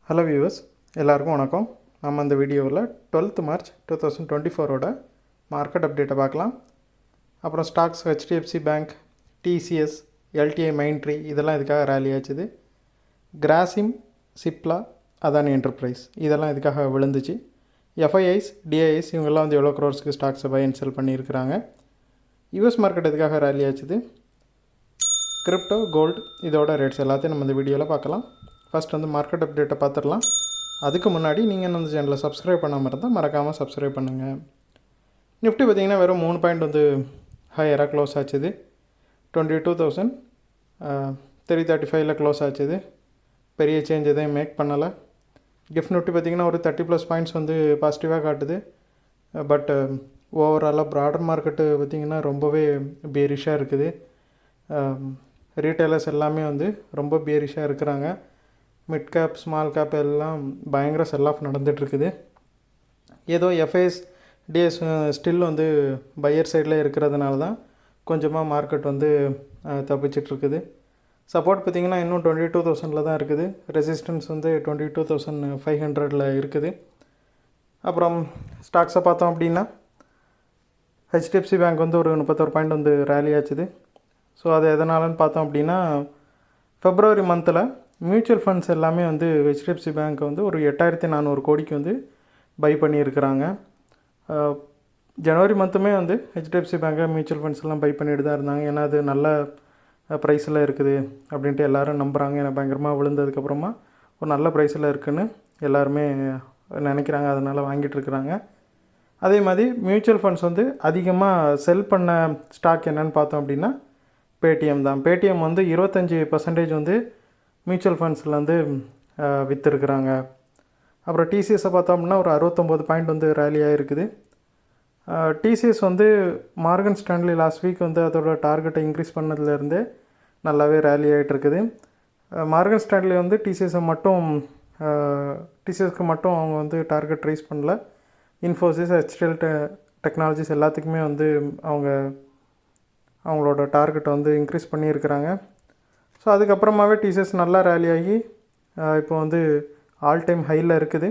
Hello viewers, எல்லாருக்கும் வணக்கம். நம்ம இந்த வீடியோவில் 12th மார்ச் 2024 மார்க்கெட் அப்டேட்டை பார்க்கலாம். அப்புறம் stocks HDFC bank, TCS, LTI Mindtree இதெல்லாம் இதுக்காக ரேலி ஆச்சுது. கிராசிம், சிப்லா, அதானி என்டர்பிரைஸ் இதெல்லாம் இதுக்காக விழுந்துச்சு. எஃப்ஐஐஸ், டிஐஎஸ் இவங்கெல்லாம் வந்து எவ்வளோ க்ரோர்ஸ்க்கு ஸ்டாக்ஸை பை அண்ட் செல் பண்ணியிருக்கிறாங்க. யூஎஸ் மார்க்கெட் இதுக்காக ரேலி ஆச்சுது. கிரிப்டோ, கோல்டு இதோட ரேட்ஸ் எல்லாத்தையும் நம்ம இந்த வீடியோவில் பார்க்கலாம். ஃபஸ்ட் வந்து மார்க்கெட் அப்டேட்டை பார்த்துடலாம். அதுக்கு முன்னாடி நீங்கள் இந்த சேனலை சப்ஸ்கிரைப் பண்ணாமல் இருந்தால் மறக்காமல் சப்ஸ்கிரைப் பண்ணுங்கள். நிஃப்டி பார்த்திங்கன்னா வெறும் 3 பாயிண்ட் வந்து ஹையராக க்ளோஸ் ஆச்சுது. 22,335 க்ளோஸ் ஆச்சுது. பெரிய சேஞ்ச் எதையும் மேக் பண்ணலை. கிஃப்ட் நிஃப்டி பார்த்திங்கன்னா ஒரு 30+ பாயிண்ட்ஸ் வந்து பாசிட்டிவாக காட்டுது. பட் ஓவராலாக ப்ராடர் மார்க்கெட்டு பார்த்திங்கன்னா ரொம்பவே பேரிஷாக இருக்குது. ரீட்டைலர்ஸ் எல்லாமே வந்து ரொம்ப பேரிஷாக இருக்கிறாங்க. மிட் கேப், ஸ்மால் கேப் எல்லாம் பயங்கர செல் ஆஃப் நடந்துகிட்ருக்குது. ஏதோ எஃப்ஐஎஸ், டிஎஸ் ஸ்டில் வந்து பையர் சைடில் இருக்கிறதுனால தான் கொஞ்சமாக மார்க்கெட் வந்து தப்பிச்சிட்ருக்குது. சப்போர்ட் பார்த்திங்கன்னா இன்னும் 22,000 தான் இருக்குது. ரெசிஸ்டன்ஸ் வந்து 22,500 இருக்குது. அப்புறம் ஸ்டாக்ஸை பார்த்தோம் அப்படின்னா ஹெச்டிஎஃப்சி பேங்க் வந்து ஒரு 31 பாயிண்ட் வந்து ரேலி ஆச்சுது. ஸோ அது எதனாலன்னு பார்த்தோம் அப்படின்னா ஃபெப்ரவரி மந்தில் மியூச்சுவல் ஃபண்ட்ஸ் எல்லாமே வந்து ஹெச்டிஎஃப்சி பேங்க் வந்து ஒரு 8,400 கோடிக்கு வந்து பை பண்ணியிருக்கிறாங்க. ஜனவரி மந்த்துமே வந்து ஹெச்டிஎஃப்சி பேங்கை மியூச்சுவல் ஃபண்ட்ஸ் எல்லாம் பை பண்ணிட்டு தான் இருந்தாங்க. ஏன்னா அது நல்ல ப்ரைஸில் இருக்குது அப்படின்ட்டு எல்லோரும் நம்புகிறாங்க. ஏன்னா பயங்கரமாக விழுந்ததுக்கப்புறமா ஒரு நல்ல ப்ரைஸில் இருக்குதுன்னு எல்லாருமே நினைக்கிறாங்க. அதனால் வாங்கிட்டுருக்குறாங்க. அதே மாதிரி மியூச்சுவல் ஃபண்ட்ஸ் வந்து அதிகமாக செல் பண்ண ஸ்டாக் என்னென்னு பார்த்தோம் அப்படின்னா பேடிஎம் தான். பேடிஎம் வந்து 25% வந்து மியூச்சுவல் ஃபண்ட்ஸில் வந்து விற்றுருக்குறாங்க. அப்புறம் டிசிஎஸை பார்த்தோம் அப்படின்னா ஒரு 69 பாயிண்ட் வந்து ரேலி ஆகிருக்குது. டிசிஎஸ் வந்து மார்கன் ஸ்டான்லி லாஸ்ட் வீக் வந்து அதோட டார்கெட்டை இன்க்ரீஸ் பண்ணதுலேருந்தே நல்லாவே ரேலி ஆகிட்டுருக்குது. மார்கன் ஸ்டான்லி வந்து டிசிஎஸ்க்கு மட்டும் அவங்க வந்து டார்கெட் ரைஸ் பண்ணல. இன்ஃபோசிஸ், ஹெச்டிஎல் டெக்னாலஜிஸ் எல்லாத்துக்குமே வந்து அவங்களோட டார்கெட்டை வந்து இன்க்ரீஸ் பண்ணியிருக்கிறாங்க. ஸோ அதுக்கப்புறமாவே டிசிஎஸ் நல்லா ரேலி ஆகி இப்போ வந்து ஆல் டைம் ஹையில் இருக்குது.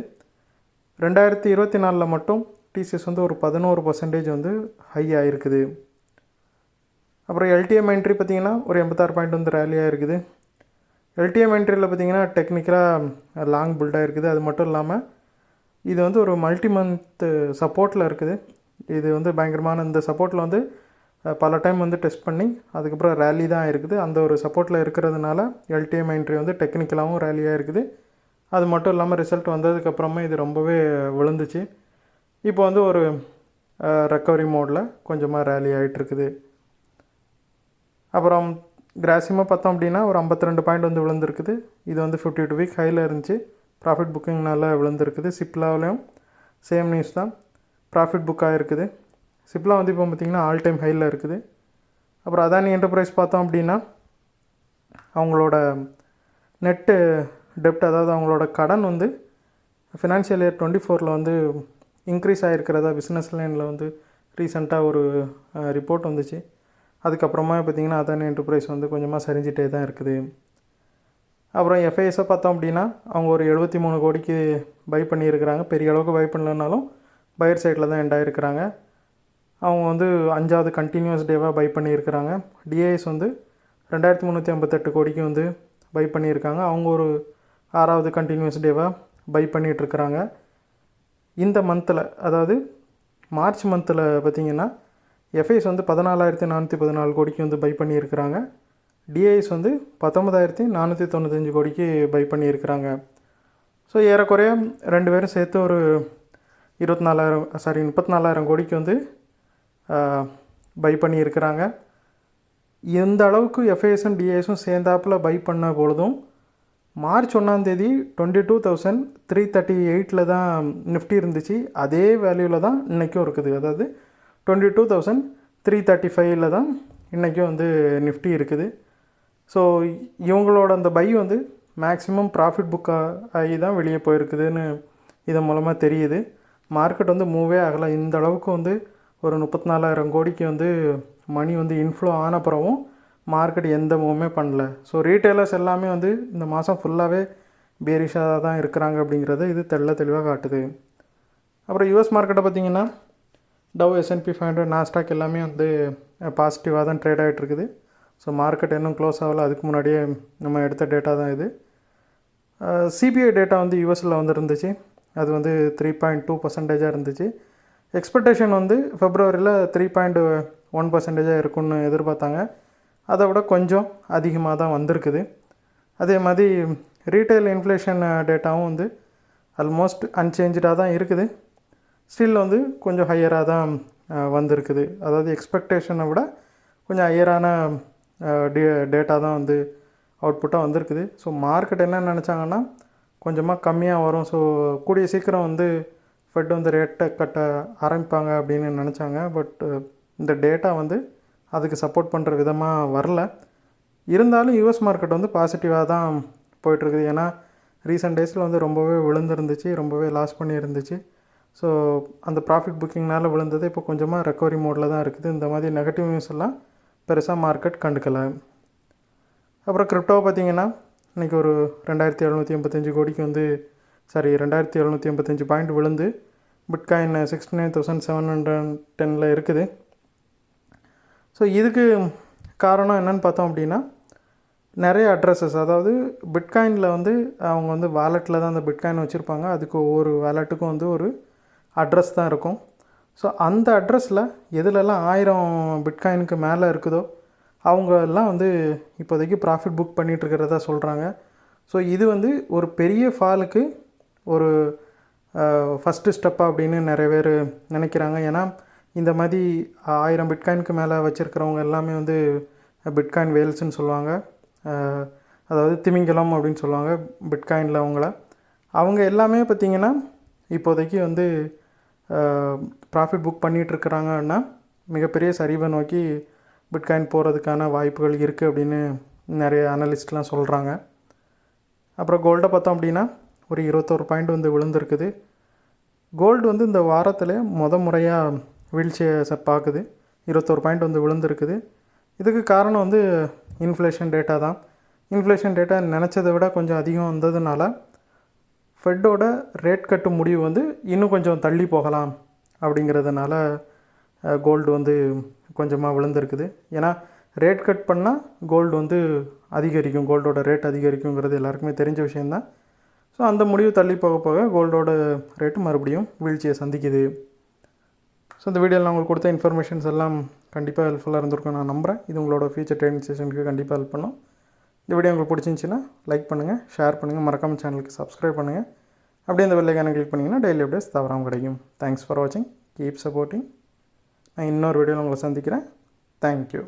2024 மட்டும் டிசிஎஸ் வந்து ஒரு 11% வந்து ஹை ஆகிருக்குது. அப்புறம் எல்டிஐ மைண்ட்ரி பார்த்திங்கன்னா ஒரு 86 பாயிண்ட் வந்து ரேலி ஆகிருக்குது. எல்டிஐ மைண்ட்ரியில் பார்த்திங்கன்னா டெக்னிக்கலாக லாங் பில்டாக இருக்குது. அது மட்டும் இல்லாமல் இது வந்து ஒரு மல்டி மந்த் சப்போர்ட்டில் இருக்குது. இது வந்து பயங்கரமான இந்த சப்போர்ட்டில் வந்து பல டைம் வந்து டெஸ்ட் பண்ணி அதுக்கப்புறம் ரேலி தான் இருக்குது. அந்த ஒரு சப்போர்ட்டில் இருக்கிறதுனால எல்டிஐ மைண்ட்ரி வந்து டெக்னிக்கலாகவும் ரேலியாக இருக்குது. அது மட்டும் இல்லாமல் ரிசல்ட் வந்ததுக்கப்புறமா இது ரொம்பவே விழுந்துச்சு. இப்போ வந்து ஒரு ரெக்கவரி மோடில் கொஞ்சமாக ரேலி ஆகிட்டுருக்குது. அப்புறம் கிராசிமாக பார்த்தோம் அப்படின்னா ஒரு 52 பாயிண்ட் வந்து விழுந்துருக்குது. இது வந்து 52 வீக் ஹையில் இருந்துச்சு. ப்ராஃபிட் புக்கிங்னால விழுந்துருக்குது. சிப்லாவிலையும் சேம் நியூஸ் தான், ப்ராஃபிட் புக் ஆகிருக்குது. சிப்லா வந்து இப்போ பார்த்திங்கன்னா ஆல் டைம் ஹையில் இருக்குது. அப்புறம் அதானி என்டர்பிரைஸ் பார்த்தோம் அப்படின்னா அவங்களோட நெட்டு டெப்ட், அதாவது அவங்களோட கடன் வந்து ஃபினான்ஷியல் இயர் 24 வந்து இன்க்ரீஸ் ஆகிருக்கிறதா பிஸ்னஸ் லைனில் வந்து ரீசெண்டாக ஒரு ரிப்போர்ட் வந்துச்சு. அதுக்கப்புறமா பார்த்திங்கன்னா அதானி என்டர்பிரைஸ் வந்து கொஞ்சமாக சரிஞ்சிட்டே தான் இருக்குது. அப்புறம் எஃப்ஐஎஸை பார்த்தோம் அப்படின்னா அவங்க ஒரு 73 கோடிக்கு பை பண்ணியிருக்கிறாங்க. பெரிய அளவுக்கு பை பண்ணலனாலும் பையர் சைடில் தான் எண்ட் ஆகிருக்கிறாங்க. அவங்க வந்து 5வது கண்டினியூஸ் டேவாக பை பண்ணியிருக்கிறாங்க. டிஐஎஸ் வந்து 2,358 கோடிக்கு வந்து பை பண்ணியிருக்காங்க. அவங்க ஒரு 6வது கண்டினியூஸ் டேவாக பை பண்ணிகிட்ருக்குறாங்க. இந்த மந்தில், அதாவது மார்ச் மந்தில் பார்த்திங்கன்னா எஃப்ஐஎஸ் வந்து 14,414 கோடிக்கு வந்து பை பண்ணியிருக்கிறாங்க. டிஐஎஸ் வந்து 19,495 கோடிக்கு பை பண்ணியிருக்கிறாங்க. ஸோ ஏறக்குறைய 2 பேரும் சேர்த்து ஒரு 34,000 கோடிக்கு வந்து பை பண்ணியிருக்கிறாங்க. எந்த அளவுக்கு எஃப்ஐஎஸும் டிஐஎஸும் சேர்ந்தாப்பில் பை பண்ண பொழுதும் மார்ச் 1 22,338 தான் நிஃப்டி இருந்துச்சு. அதே வேல்யூவில் தான் இன்றைக்கும் இருக்குது. அதாவது 22,335 தான் இன்றைக்கும் வந்து நிஃப்டி இருக்குது. ஸோ இவங்களோட அந்த பை வந்து மேக்ஸிமம் ப்ராஃபிட் புக் ஆகி தான் வெளியே போயிருக்குதுன்னு இதன் மூலமாக தெரியுது. மார்க்கெட் வந்து மூவே ஆகலை. இந்த அளவுக்கு வந்து ஒரு 34,000 கோடிக்கு வந்து மணி வந்து இன்ஃப்ளோ ஆன பிறகும் மார்க்கெட் எந்த மூவுமே பண்ணல. ஸோ ரீட்டைலர்ஸ் எல்லாமே வந்து இந்த மாதம் ஃபுல்லாகவே பேரிஷாக தான் இருக்கிறாங்க அப்படிங்கிறத இது தெளிவாக காட்டுது. அப்புறம் யூஎஸ் மார்க்கெட்டை பார்த்திங்கன்னா டவ், S&P 500, நாஸ்டாக் எல்லாமே வந்து பாசிட்டிவாக தான் ட்ரேட் ஆகிட்டு இருக்குது. ஸோ மார்க்கெட் இன்னும் க்ளோஸ் ஆகலை, அதுக்கு முன்னாடியே நம்ம எடுத்த டேட்டா தான் இது. சிபிஐ டேட்டா வந்து யூஎஸில் வந்து இருந்துச்சு, அது வந்து 3.2% இருந்துச்சு. எக்ஸ்பெக்டேஷன் வந்து ஃபெப்ரவரியில் 3.1% இருக்குன்னு எதிர்பார்த்தாங்க. அதை விட கொஞ்சம் அதிகமாக தான் வந்திருக்குது. அதே மாதிரி ரீட்டைல் இன்ஃப்ளேஷன் டேட்டாவும் வந்து ஆல்மோஸ்ட் அன்சேஞ்சாக தான் இருக்குது. ஸ்டில் வந்து கொஞ்சம் ஹையராக தான் வந்திருக்குது. அதாவது எக்ஸ்பெக்டேஷனை விட கொஞ்சம் ஹையரான டேட்டா தான் வந்து அவுட்புட்டாக வந்திருக்குது. ஸோ மார்க்கெட் என்ன நினச்சாங்கன்னா கொஞ்சமாக கம்மியாக வரும், ஸோ கூடிய சீக்கிரம் வந்து ஃபெட் வந்து ரேட்டை கட்ட ஆரம்பிப்பாங்க அப்படின்னு நினச்சாங்க. பட் இந்த டேட்டா வந்து அதுக்கு சப்போர்ட் பண்ணுற விதமாக வரல. இருந்தாலும் யூஎஸ் மார்க்கெட் வந்து பாசிட்டிவாக தான் போயிட்டுருக்குது. ஏன்னா ரீசெண்ட் டேஸில் வந்து ரொம்பவே விழுந்துருந்துச்சு, ரொம்பவே லாஸ் பண்ணியிருந்துச்சு. ஸோ அந்த ப்ராஃபிட் புக்கிங்னால் விழுந்தது இப்போ கொஞ்சமாக ரெக்கவரி மோடில் தான் இருக்குது. இந்த மாதிரி நெகட்டிவ் நியூஸ் எல்லாம் பெருசாக மார்க்கெட் கண்டுக்கலை. அப்புறம் கிரிப்டோவை பார்த்திங்கன்னா இன்றைக்கி ஒரு 2785 கோடிக்கு வந்து 2785 பாயிண்ட் விழுந்து பிட்காயின் 69,710 இருக்குது. ஸோ இதுக்கு காரணம் என்னென்னு பார்த்தோம் அப்படின்னா நிறைய அட்ரஸஸ், அதாவது பிட்காயினில் வந்து அவங்க வந்து வாலெட்டில் தான் அந்த பிட்காயின் வச்சுருப்பாங்க. அதுக்கு ஒவ்வொரு வாலெட்டுக்கும் வந்து ஒரு அட்ரஸ் தான் இருக்கும். ஸோ அந்த அட்ரஸில் எதுலெல்லாம் 1000 பிட்காயினுக்கு மேலே இருக்குதோ அவங்க எல்லாம் வந்து இப்போதைக்கு ப்ராஃபிட் புக் பண்ணிகிட்ருக்கிறதா சொல்கிறாங்க. ஸோ இது வந்து ஒரு பெரிய ஃபாலுக்கு ஒரு ஃபஸ்ட்டு ஸ்டெப்பாக அப்படின்னு நிறைய பேர் நினைக்கிறாங்க. ஏன்னா இந்த மாதிரி 1000 பிட்காயினுக்கு மேலே வச்சுருக்கிறவங்க எல்லாமே வந்து பிட்காயின் வேல்ஸ்ன்னு சொல்லுவாங்க. அதாவது திமிங்கலம் அப்படின்னு சொல்லுவாங்க பிட்காயினில் அவங்க எல்லாமே பார்த்திங்கன்னா இப்போதைக்கு வந்து ப்ராஃபிட் புக் பண்ணிகிட்ருக்குறாங்கன்னா மிகப்பெரிய சரிவை நோக்கி பிட்காயின் போகிறதுக்கான வாய்ப்புகள் இருக்குது அப்படின்னு நிறைய அனலிஸ்ட்லாம் சொல்கிறாங்க. அப்புறம் கோல்டை பார்த்தோம் அப்படின்னா ஒரு 21 பாயிண்ட் வந்து விழுந்திருக்குது. கோல்டு வந்து இந்த வாரத்தில் முறையாக வீழ்ச்சியை பார்க்குது. 21 பாயிண்ட் வந்து விழுந்திருக்குது. இதுக்கு காரணம் வந்து இன்ஃப்ளேஷன் டேட்டா தான். இன்ஃப்ளேஷன் டேட்டா நினச்சதை விட கொஞ்சம் அதிகம் வந்ததுனால ஃபெட்டோட ரேட் கட்டு முடிவு வந்து இன்னும் கொஞ்சம் தள்ளி போகலாம் அப்படிங்கிறதுனால கோல்டு வந்து கொஞ்சமாக விழுந்திருக்குது. ஏன்னா ரேட் கட் பண்ணால் கோல்டு வந்து அதிகரிக்கும், கோல்டோட ரேட் அதிகரிக்குங்கிறது எல்லாருக்குமே தெரிஞ்ச விஷயந்தான். ஸோ அந்த முடிவு தள்ளி போக கோல்டோட ரேட்டு மறுபடியும் வீழ்ச்சியை சந்திக்குது. ஸோ இந்த வீடியோவில் நான் உங்களுக்கு கொடுத்த இன்ஃபர்மேஷன்ஸ் எல்லாம் கண்டிப்பாக ஹெல்ப்ஃபுல்லாக இருந்திருக்கும் நான் நம்புகிறேன். இது உங்களோட ஃபியூச்சர் ட்ரேடிங் செஷனுக்கு கண்டிப்பாக ஹெல்ப் பண்ணும். இந்த வீடியோ உங்களுக்கு பிடிச்சிருந்துச்சின்னா லைக் பண்ணுங்கள், ஷேர் பண்ணுங்கள், மறக்காம சேனலுக்கு சப்ஸ்கிரைப் பண்ணுங்கள். அப்படியே இந்த பெல்லைக்கான கிளிக் பண்ணிங்கன்னா டெய்லி அப்டேட்ஸ் தவறாமல் கிடைக்கும். தேங்க்ஸ் ஃபார் வாட்சிங், கீப் சப்போர்ட்டிங். நான் இன்னொரு வீடியோவில் உங்களை சந்திக்கிறேன். தேங்க்யூ.